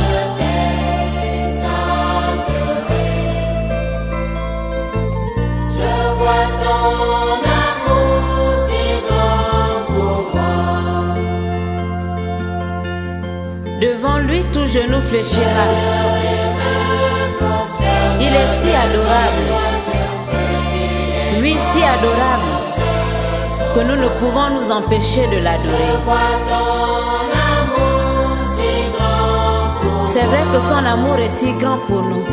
je t'exalterai. Je vois ton amour si grand pour moi. Devant lui, tout genou fléchira. Il est si adorable. Oui, si adorable que nous ne pouvons nous empêcher de l'adorer. C'est vrai que son amour est si grand pour nous.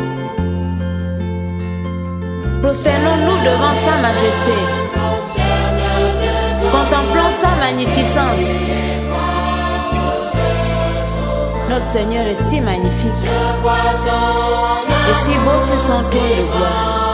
Prosternons-nous devant sa majesté. Contemplons sa magnificence. Notre Seigneur est si magnifique et si beau sur son trône de gloire.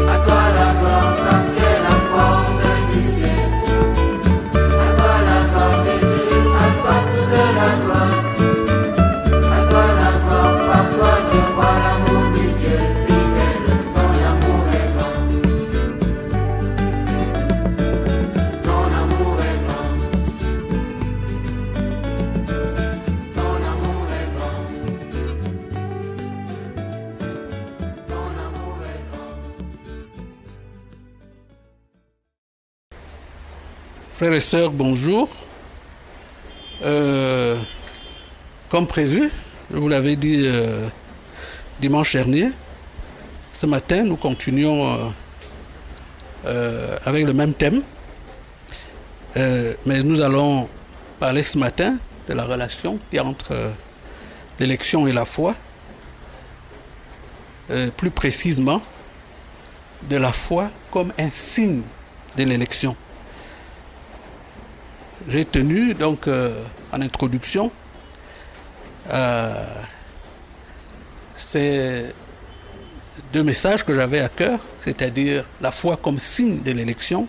À toi la gloire, car tu es Frères et sœurs, bonjour. Comme prévu, je vous l'avais dit dimanche dernier, ce matin, nous continuons avec le même thème. Mais nous allons parler ce matin de la relation qu'il y a entre l'élection et la foi. Plus précisément, de la foi comme un signe de l'élection. J'ai tenu donc en introduction ces deux messages que j'avais à cœur, c'est-à-dire la foi comme signe de l'élection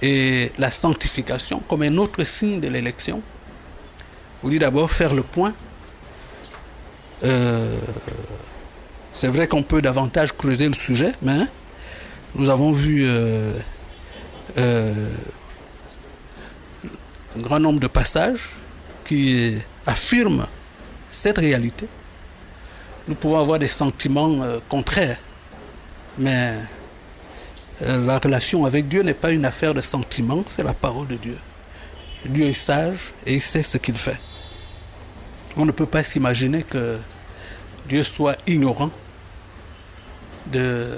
et la sanctification comme un autre signe de l'élection. Je voulais d'abord faire le point. C'est vrai qu'on peut davantage creuser le sujet, mais nous avons vu un grand nombre de passages qui affirment cette réalité. Nous pouvons avoir des sentiments contraires, mais la relation avec Dieu n'est pas une affaire de sentiments, c'est la parole de Dieu. Dieu est sage et il sait ce qu'il fait. On ne peut pas s'imaginer que Dieu soit ignorant de...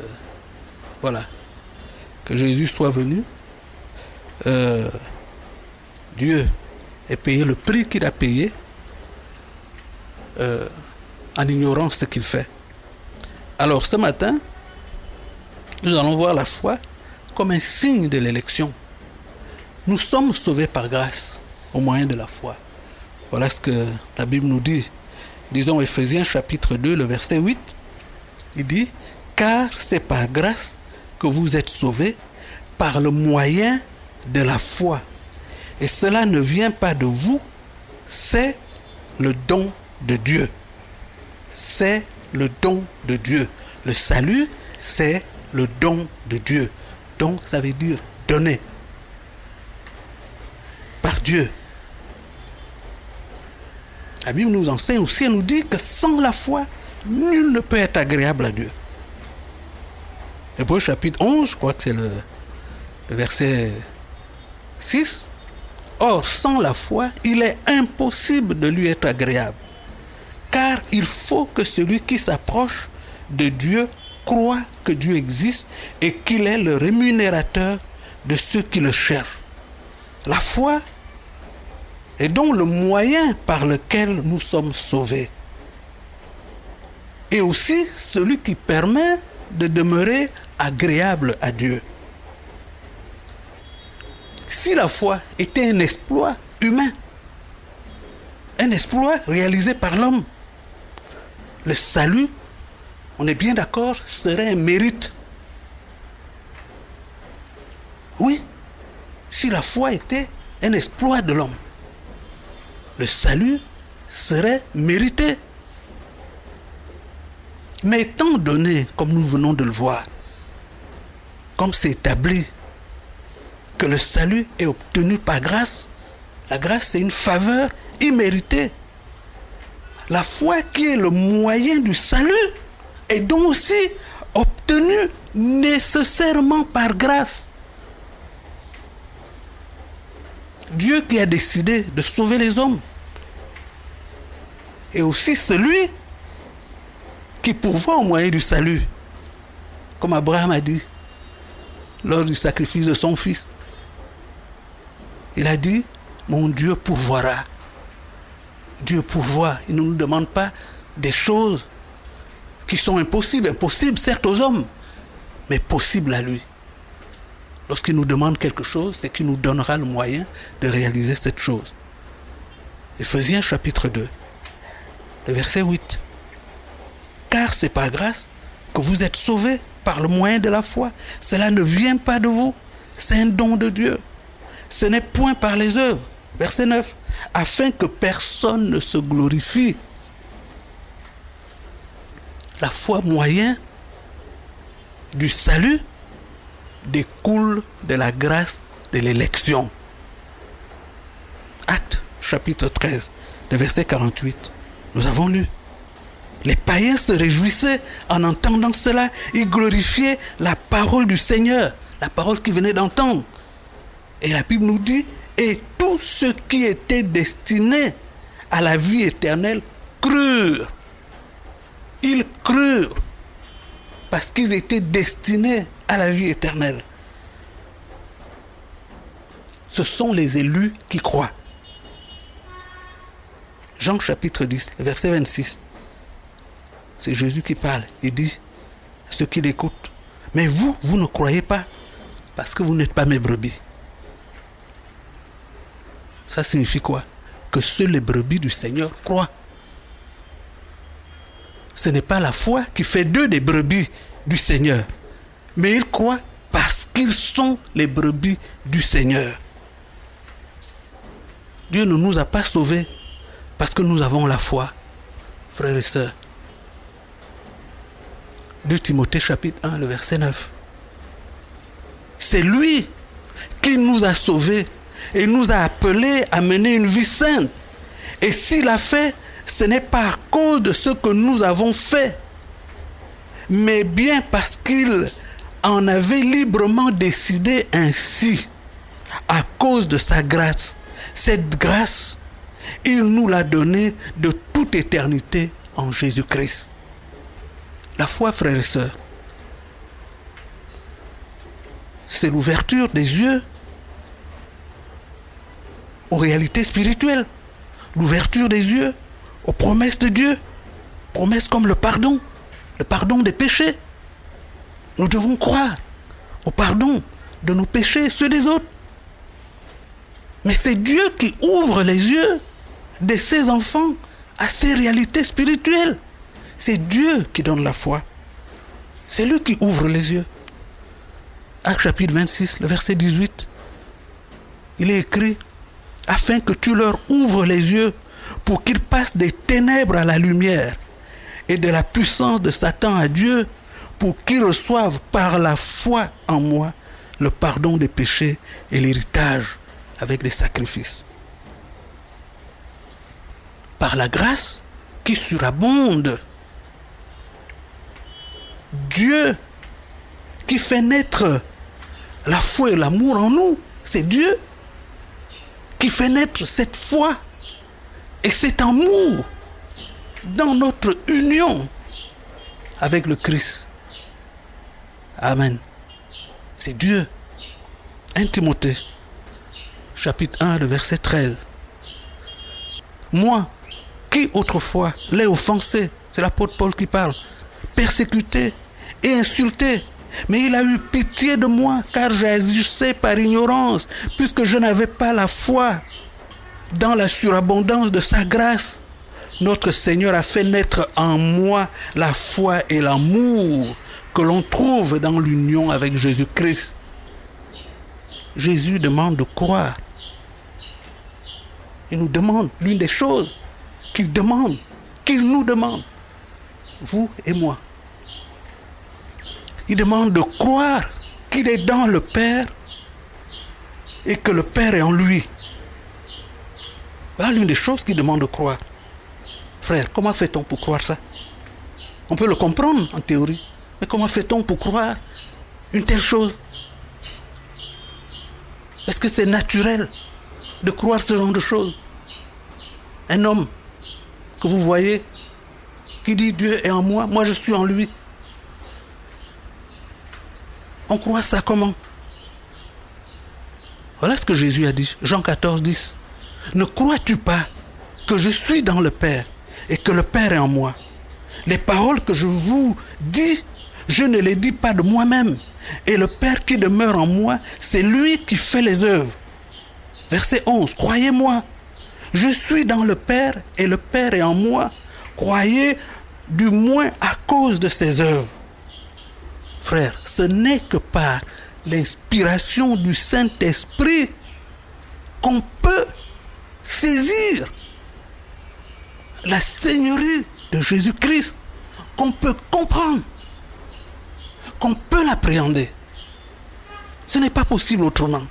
Voilà. Que Jésus soit venu. Dieu ait payé le prix qu'il a payé en ignorant ce qu'il fait. Alors ce matin, nous allons voir la foi comme un signe de l'élection. Nous sommes sauvés par grâce au moyen de la foi. Voilà ce que la Bible nous dit. Disons Éphésiens chapitre 2, le verset 8. Il dit, car c'est par grâce que vous êtes sauvés par le moyen de la foi. Et cela ne vient pas de vous, c'est le don de Dieu. C'est le don de Dieu. Le salut, c'est le don de Dieu. Donc, ça veut dire donner par Dieu. La Bible nous enseigne aussi, elle nous dit que sans la foi, nul ne peut être agréable à Dieu. Hébreux chapitre 11, je crois que c'est le verset 6. Or, sans la foi, il est impossible de lui être agréable. Car il faut que celui qui s'approche de Dieu croit que Dieu existe et qu'il est le rémunérateur de ceux qui le cherchent. La foi est donc le moyen par lequel nous sommes sauvés. Et aussi celui qui permet de demeurer agréable à Dieu. Si la foi était un exploit humain, un exploit réalisé par l'homme, le salut, on est bien d'accord, serait un mérite. Oui, si la foi était un exploit de l'homme, le salut serait mérité. Mais étant donné, comme nous venons de le voir, comme c'est établi, que le salut est obtenu par grâce, la grâce c'est une faveur imméritée. La foi qui est le moyen du salut est donc aussi obtenue nécessairement par grâce. Dieu qui a décidé de sauver les hommes est aussi celui qui pourvoit au moyen du salut, comme Abraham a dit lors du sacrifice de son fils. Il a dit, mon Dieu pourvoira. Dieu pourvoit. Il ne nous demande pas des choses qui sont impossibles. Impossibles certes aux hommes, mais possibles à lui. Lorsqu'il nous demande quelque chose, c'est qu'il nous donnera le moyen de réaliser cette chose. Éphésiens chapitre 2, le verset 8. Car c'est par grâce que vous êtes sauvés par le moyen de la foi. Cela ne vient pas de vous, c'est un don de Dieu. Ce n'est point par les œuvres. Verset 9. Afin que personne ne se glorifie. La foi moyen du salut découle de la grâce de l'élection. Actes chapitre 13, le verset 48. Nous avons lu. Les païens se réjouissaient en entendant cela. Ils glorifiaient la parole du Seigneur, la parole qu'ils venaient d'entendre. Et la Bible nous dit, et tous ceux qui étaient destinés à la vie éternelle crurent. Ils crurent parce qu'ils étaient destinés à la vie éternelle. Ce sont les élus qui croient. Jean chapitre 10, verset 26. C'est Jésus qui parle. Il dit à ceux qui l'écoutent, mais vous ne croyez pas parce que vous n'êtes pas mes brebis. Ça signifie quoi? Que seuls les brebis du Seigneur croient. Ce n'est pas la foi qui fait d'eux des brebis du Seigneur, mais ils croient parce qu'ils sont les brebis du Seigneur. Dieu ne nous a pas sauvés parce que nous avons la foi, frères et sœurs. 2 Timothée chapitre 1, le verset 9. C'est lui qui nous a sauvés et nous a appelés à mener une vie sainte. Et s'il a fait, ce n'est pas à cause de ce que nous avons fait, mais bien parce qu'il en avait librement décidé ainsi, à cause de sa grâce. Cette grâce, il nous l'a donnée de toute éternité en Jésus-Christ. La foi, frères et sœurs, c'est l'ouverture des yeux aux réalités spirituelles, l'ouverture des yeux aux promesses de Dieu, promesses comme le pardon des péchés. Nous devons croire au pardon de nos péchés, ceux des autres. Mais c'est Dieu qui ouvre les yeux de ses enfants à ces réalités spirituelles. C'est Dieu qui donne la foi. C'est lui qui ouvre les yeux. Actes chapitre 26, le verset 18. Il est écrit, afin que tu leur ouvres les yeux pour qu'ils passent des ténèbres à la lumière et de la puissance de Satan à Dieu, pour qu'ils reçoivent par la foi en moi le pardon des péchés et l'héritage avec les sacrifices. Par la grâce qui surabonde, Dieu qui fait naître la foi et l'amour en nous, c'est Dieu qui fait naître cette foi et cet amour dans notre union avec le Christ. Amen. C'est Dieu. 1 Timothée, chapitre 1, le verset 13. Moi, qui autrefois l'ai offensé, c'est l'apôtre Paul qui parle, persécuté et insulté, mais il a eu pitié de moi, car j'agissais par ignorance, puisque je n'avais pas la foi. Dans la surabondance de sa grâce, notre Seigneur a fait naître en moi la foi et l'amour que l'on trouve dans l'union avec Jésus-Christ. Jésus demande de croire. Il nous demande l'une des choses qu'il nous demande, vous et moi. Il demande de croire qu'il est dans le Père et que le Père est en lui. Voilà l'une des choses qu'il demande de croire. Frère, comment fait-on pour croire ça? On peut le comprendre en théorie, mais comment fait-on pour croire une telle chose? Est-ce que c'est naturel de croire ce genre de choses? Un homme que vous voyez qui dit Dieu est en moi, moi je suis en lui. On croit ça comment? Voilà ce que Jésus a dit, Jean 14, 10. Ne crois-tu pas que je suis dans le Père et que le Père est en moi? Les paroles que je vous dis, je ne les dis pas de moi-même. Et le Père qui demeure en moi, c'est lui qui fait les œuvres. Verset 11, croyez-moi, je suis dans le Père et le Père est en moi. Croyez du moins à cause de ses œuvres. Frère, ce n'est que par l'inspiration du Saint-Esprit qu'on peut saisir la Seigneurie de Jésus-Christ, qu'on peut comprendre, qu'on peut l'appréhender. Ce n'est pas possible autrement.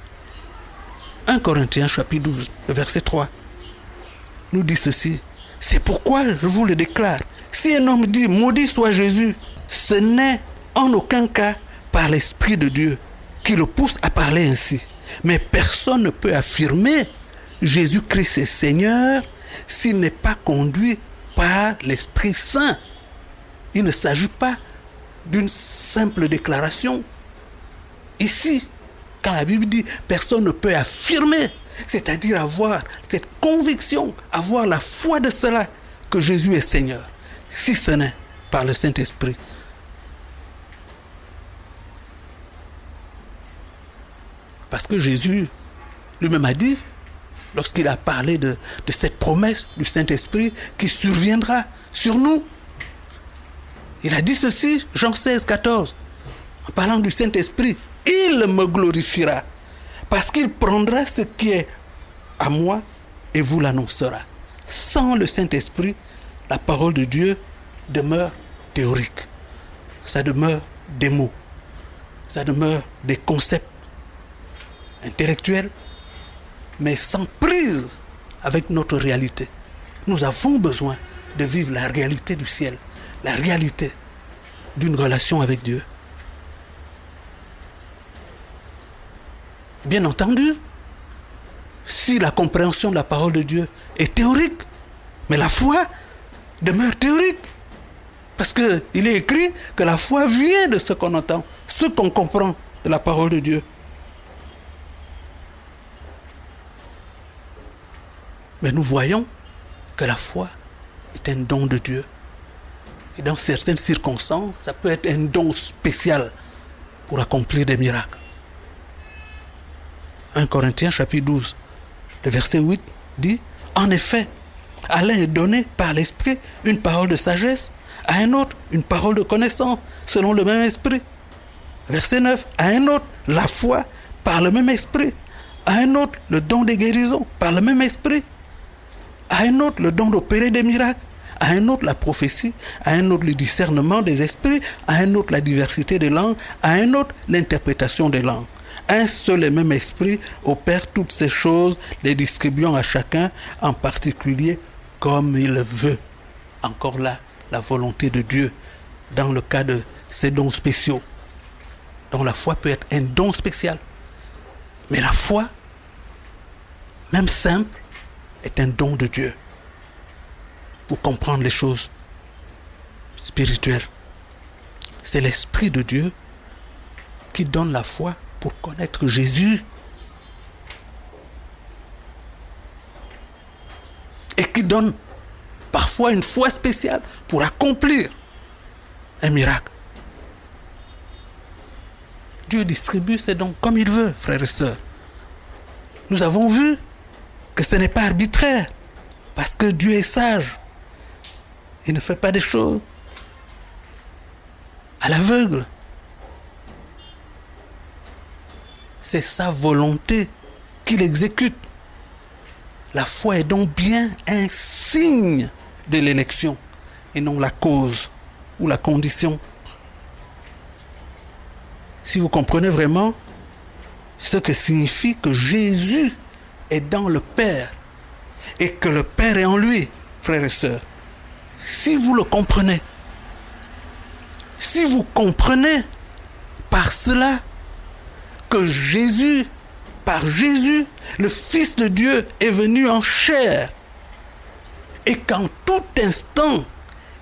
1 Corinthiens chapitre 12, le verset 3, nous dit ceci. C'est pourquoi je vous le déclare. Si un homme dit « Maudit soit Jésus », ce n'est en aucun cas par l'Esprit de Dieu qui le pousse à parler ainsi, Mais personne ne peut affirmer Jésus-Christ est Seigneur s'il n'est pas conduit par l'Esprit Saint. Il ne s'agit pas d'une simple déclaration. Ici, quand la Bible dit personne ne peut affirmer, c'est-à-dire avoir cette conviction, avoir la foi de cela, que Jésus est Seigneur, si ce n'est par le Saint-Esprit. Parce que Jésus lui-même a dit, lorsqu'il a parlé de cette promesse du Saint-Esprit qui surviendra sur nous, il a dit ceci, Jean 16, 14, en parlant du Saint-Esprit, il me glorifiera, parce qu'il prendra ce qui est à moi et vous l'annoncera. Sans le Saint-Esprit, la parole de Dieu demeure théorique. Ça demeure des mots. Ça demeure des concepts intellectuels, mais sans prise avec notre réalité. Nous avons besoin de vivre la réalité du ciel, la réalité d'une relation avec Dieu. Bien entendu, si la compréhension de la parole de Dieu est théorique, mais la foi demeure théorique. Parce qu'il est écrit que la foi vient de ce qu'on entend, ce qu'on comprend de la parole de Dieu. Mais nous voyons que la foi est un don de Dieu. Et dans certaines circonstances, ça peut être un don spécial pour accomplir des miracles. 1 Corinthiens chapitre 12, le verset 8 dit « En effet, à l'un est donné par l'Esprit une parole de sagesse, à un autre une parole de connaissance, selon le même Esprit. » Verset 9 « À un autre la foi par le même Esprit, à un autre le don des guérisons par le même Esprit, à un autre le don d'opérer des miracles, à un autre la prophétie, à un autre le discernement des esprits, à un autre la diversité des langues, à un autre l'interprétation des langues. Un seul et même esprit opère toutes ces choses, les distribuant à chacun en particulier comme il veut. » Encore là, la volonté de Dieu dans le cas de ces dons spéciaux. Donc la foi peut être un don spécial. Mais la foi, même simple, est un don de Dieu pour comprendre les choses spirituelles. C'est l'Esprit de Dieu qui donne la foi pour connaître Jésus et qui donne parfois une foi spéciale pour accomplir un miracle. Dieu distribue ses dons comme il veut, frères et sœurs. Nous avons vu que ce n'est pas arbitraire, parce que Dieu est sage. Il ne fait pas des choses à l'aveugle. C'est sa volonté qu'il exécute. La foi est donc bien un signe de l'élection et non la cause ou la condition. Si vous comprenez vraiment ce que signifie que Jésus est dans le Père et que le Père est en lui, frères et sœurs, si vous le comprenez, si vous comprenez par cela que Jésus, par Jésus, le Fils de Dieu est venu en chair et qu'en tout instant,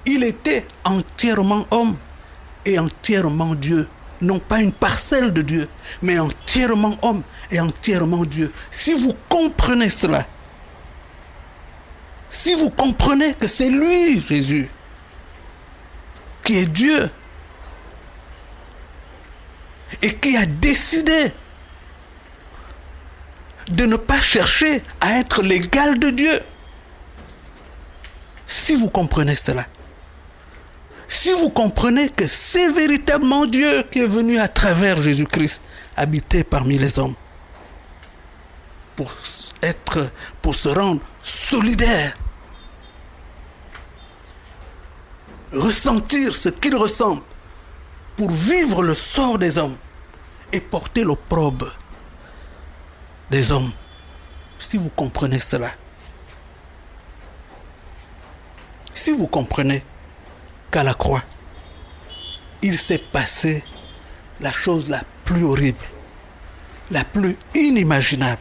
il était entièrement homme et entièrement Dieu. Non pas une parcelle de Dieu, mais entièrement homme et entièrement Dieu. Si vous comprenez cela, si vous comprenez que c'est lui, Jésus, qui est Dieu, et qui a décidé de ne pas chercher à être l'égal de Dieu, si vous comprenez cela, si vous comprenez que c'est véritablement Dieu qui est venu à travers Jésus-Christ habiter parmi les hommes pour se rendre solidaire, ressentir ce qu'il ressent pour vivre le sort des hommes et porter l'opprobre des hommes. Si vous comprenez cela, si vous comprenez qu'à la croix, il s'est passé la chose la plus horrible, la plus inimaginable,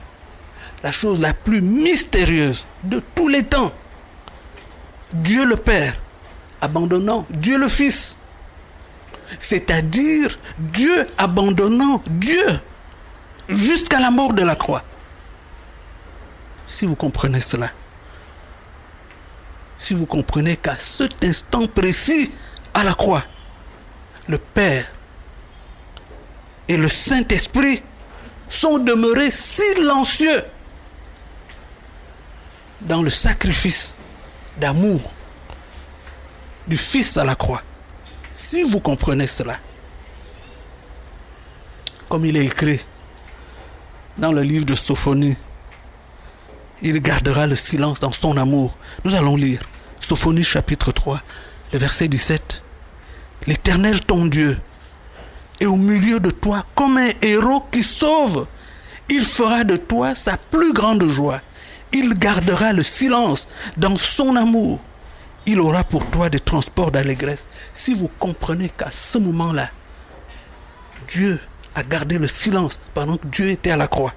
la chose la plus mystérieuse de tous les temps. Dieu le Père abandonnant Dieu le Fils. C'est-à-dire Dieu abandonnant Dieu jusqu'à la mort de la croix. Si vous comprenez cela, si vous comprenez qu'à cet instant précis, à la croix, le Père et le Saint-Esprit sont demeurés silencieux dans le sacrifice d'amour du Fils à la croix. Si vous comprenez cela, comme il est écrit dans le livre de Sophonie, il gardera le silence dans son amour. Nous allons lire Sophonie chapitre 3, le verset 17. L'Éternel ton Dieu est au milieu de toi comme un héros qui sauve. Il fera de toi sa plus grande joie. Il gardera le silence dans son amour. Il aura pour toi des transports d'allégresse. Si vous comprenez qu'à ce moment-là, Dieu a gardé le silence pendant que Dieu était à la croix.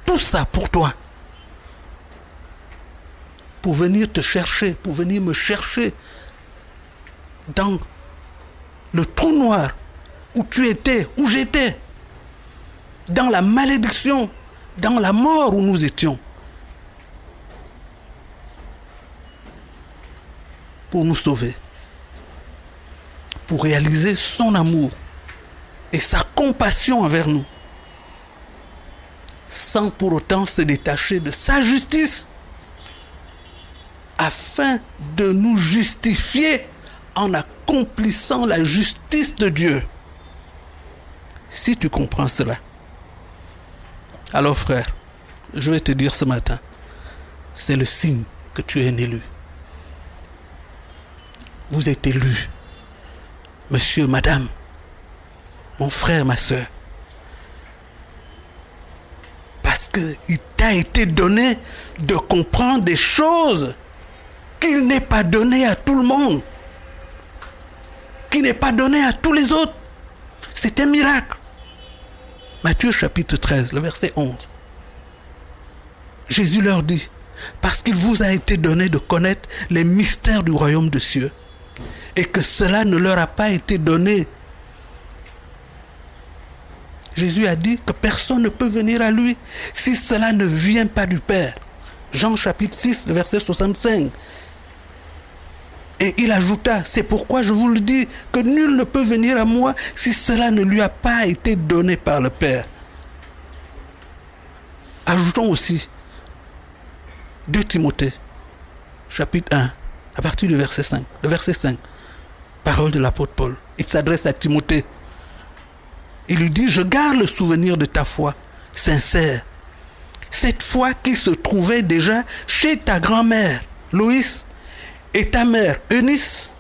Tout ça pour toi. Pour venir te chercher, pour venir me chercher dans le trou noir où tu étais, où j'étais, dans la malédiction, dans la mort où nous étions. Pour nous sauver, pour réaliser son amour et sa compassion envers nous, sans pour autant se détacher de sa justice, afin de nous justifier en accomplissant la justice de Dieu. Si tu comprends cela, alors frère, je vais te dire ce matin, c'est le signe que tu es un élu. Vous êtes élu, monsieur, madame, mon frère, ma soeur, parce qu'il t'a été donné de comprendre des choses qu'il n'est pas donné à tout le monde, qui n'est pas donné à tous les autres. C'est un miracle. Matthieu chapitre 13, le verset 11. Jésus leur dit, parce qu'il vous a été donné de connaître les mystères du royaume des cieux, et que cela ne leur a pas été donné. Jésus a dit que personne ne peut venir à lui si cela ne vient pas du Père. Jean chapitre 6, le verset 65. Et il ajouta, c'est pourquoi je vous le dis, que nul ne peut venir à moi si cela ne lui a pas été donné par le Père. Ajoutons aussi 2 Timothée, chapitre 1, à partir du verset 5. Le verset 5, parole de l'apôtre Paul. Il s'adresse à Timothée. Il lui dit, je garde le souvenir de ta foi sincère. Cette foi qui se trouvait déjà chez ta grand-mère, Loïs, et ta mère, Eunice.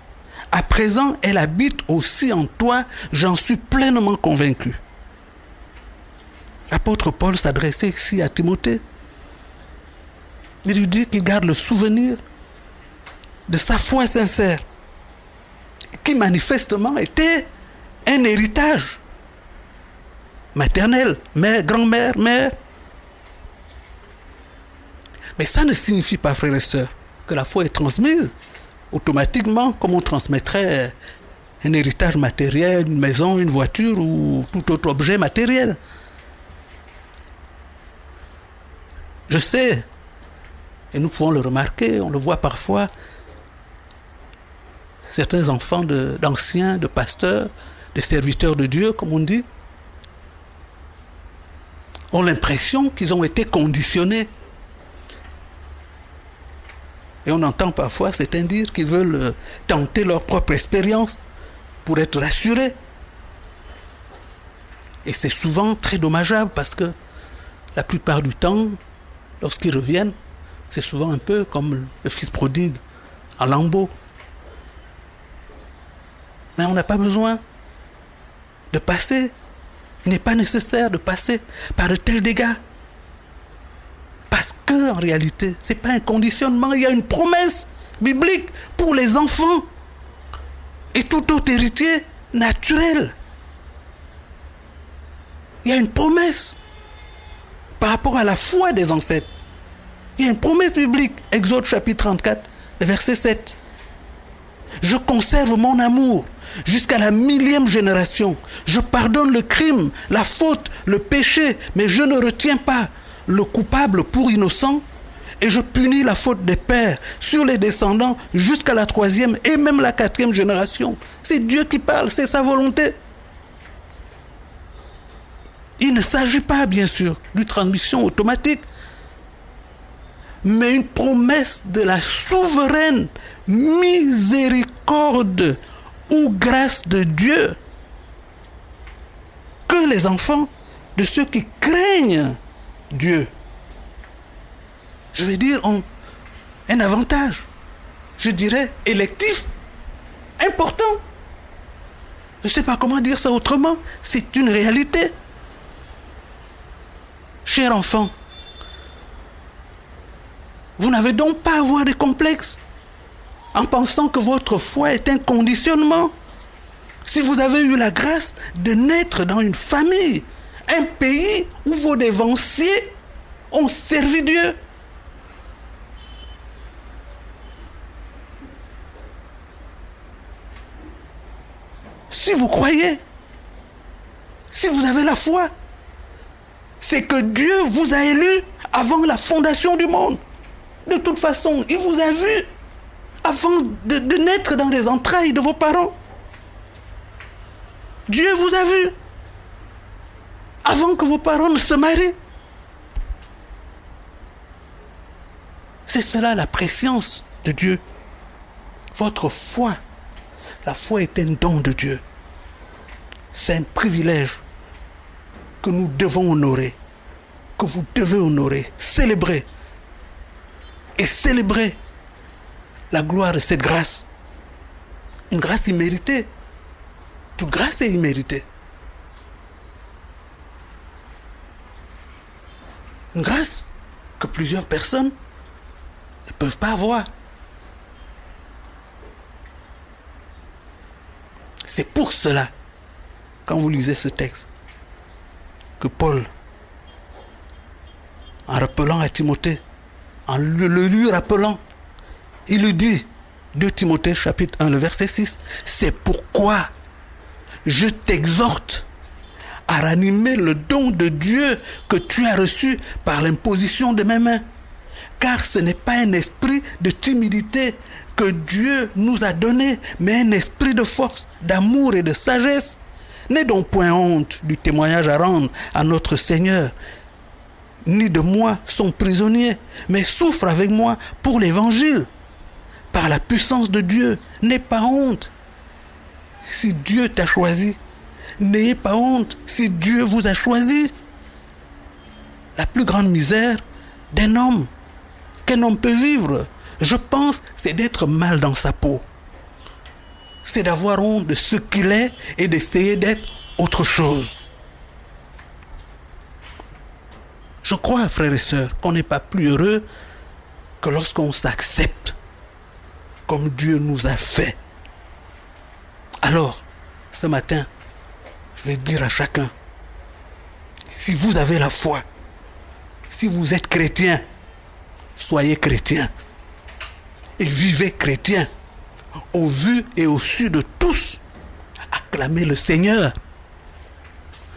À présent, elle habite aussi en toi, j'en suis pleinement convaincu. L'apôtre Paul s'adressait ici à Timothée. Il lui dit qu'il garde le souvenir de sa foi sincère, qui manifestement était un héritage maternel, mère, grand-mère, mère. Mais ça ne signifie pas, frères et sœurs, que la foi est transmise automatiquement comme on transmettrait un héritage matériel, une maison, une voiture ou tout autre objet matériel. Je sais, et nous pouvons le remarquer, on le voit parfois, certains enfants d'anciens, de pasteurs, de serviteurs de Dieu, comme on dit, ont l'impression qu'ils ont été conditionnés. Et on entend parfois certains dire qu'ils veulent tenter leur propre expérience pour être rassurés. Et c'est souvent très dommageable parce que la plupart du temps, lorsqu'ils reviennent, c'est souvent un peu comme le fils prodigue en lambeaux. Mais on n'a pas besoin de passer. Il n'est pas nécessaire de passer par de tels dégâts. Parce qu'en réalité, ce n'est pas un conditionnement, il y a une promesse biblique pour les enfants et tout autre héritier naturel. Il y a une promesse par rapport à la foi des ancêtres. Il y a une promesse biblique. Exode chapitre 34, verset 7. Je conserve mon amour jusqu'à la 1000e génération. Je pardonne le crime, la faute, le péché, mais je ne retiens pas le coupable pour innocent. Et je punis la faute des pères sur les descendants jusqu'à la 3e et même la 4e génération. C'est Dieu qui parle, c'est sa volonté. Il ne s'agit pas, bien sûr, d'une transmission automatique, mais une promesse de la souveraine miséricorde ou grâce de Dieu que les enfants de ceux qui craignent Dieu, je vais dire, ont un avantage, je dirais, électif, important. Je ne sais pas comment dire ça autrement, c'est une réalité. Chers enfants, vous n'avez donc pas à avoir des complexes en pensant que votre foi est un conditionnement. Si vous avez eu la grâce de naître dans une famille, un pays où vos dévanciers ont servi Dieu, si vous croyez, si vous avez la foi, c'est que Dieu vous a élu avant la fondation du monde. De toute façon, il vous a vu avant de naître dans les entrailles de vos parents. Dieu vous a vu avant que vos parents ne se marient. C'est cela la préscience de Dieu. Votre foi, la foi est un don de Dieu. C'est un privilège que nous devons honorer, que vous devez honorer, célébrer. Et célébrer la gloire de cette grâce. Une grâce imméritée. Toute grâce est imméritée. Une grâce que plusieurs personnes ne peuvent pas avoir. C'est pour cela, quand vous lisez ce texte, que Paul, en rappelant à Timothée, en le lui rappelant, il lui dit, 2 Timothée chapitre 1, le verset 6, c'est pourquoi je t'exhorte à ranimer le don de Dieu que tu as reçu par l'imposition de mes mains. Car ce n'est pas un esprit de timidité que Dieu nous a donné, mais un esprit de force, d'amour et de sagesse. N'aie donc point honte du témoignage à rendre à notre Seigneur, ni de moi son prisonnier, mais souffre avec moi pour l'évangile. Par la puissance de Dieu, n'aie pas honte. Si Dieu t'a choisi, n'ayez pas honte si Dieu vous a choisi. La plus grande misère d'un homme, qu'un homme peut vivre, je pense, c'est d'être mal dans sa peau. C'est d'avoir honte de ce qu'il est et d'essayer d'être autre chose. Je crois, frères et sœurs, qu'on n'est pas plus heureux que lorsqu'on s'accepte comme Dieu nous a fait. Alors, ce matin, je vais dire à chacun, si vous avez la foi, si vous êtes chrétien, soyez chrétien et vivez chrétien au vu et au su de tous. Acclamez le Seigneur.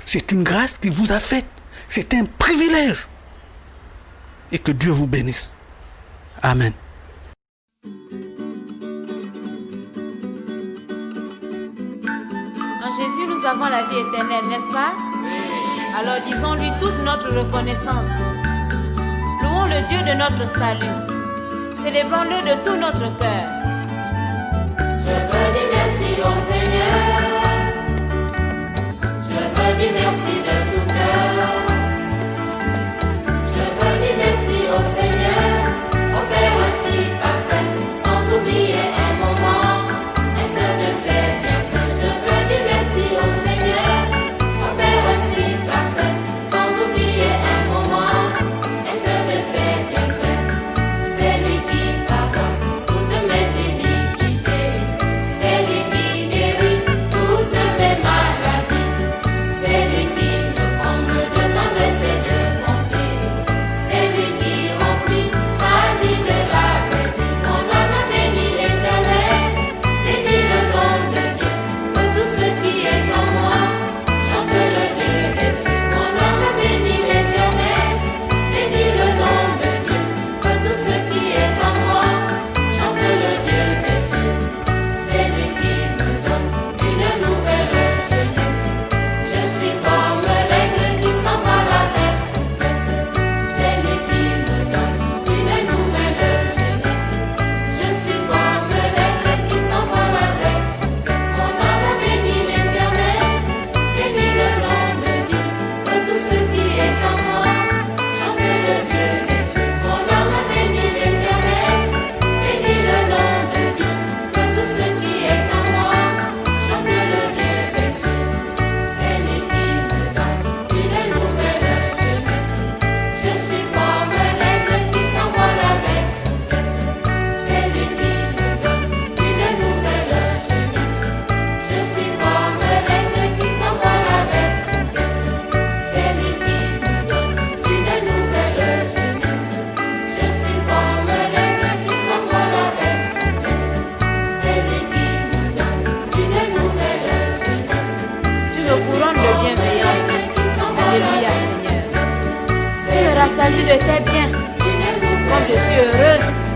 C'est une grâce qui vous a faite. C'est un privilège. Et que Dieu vous bénisse. Amen. En Jésus, nous avons la vie éternelle, n'est-ce pas? Alors disons-lui toute notre reconnaissance. Louons le Dieu de notre salut. Célébrons-le de tout notre cœur. Je veux dire merci au Seigneur. Je veux dire merci de tout cœur. Je veux dire merci au Seigneur, au Père aussi parfait, sans oublier un moment, un seul de ses bienfaits. Je veux dire merci au Seigneur, au Père aussi parfait, sans oublier un moment, un seul de ses bienfaits. C'est lui qui pardonne toutes mes iniquités, c'est lui qui guérit toutes mes maladies, c'est lui qui me rassasies de tes biens. Comme je suis heureuse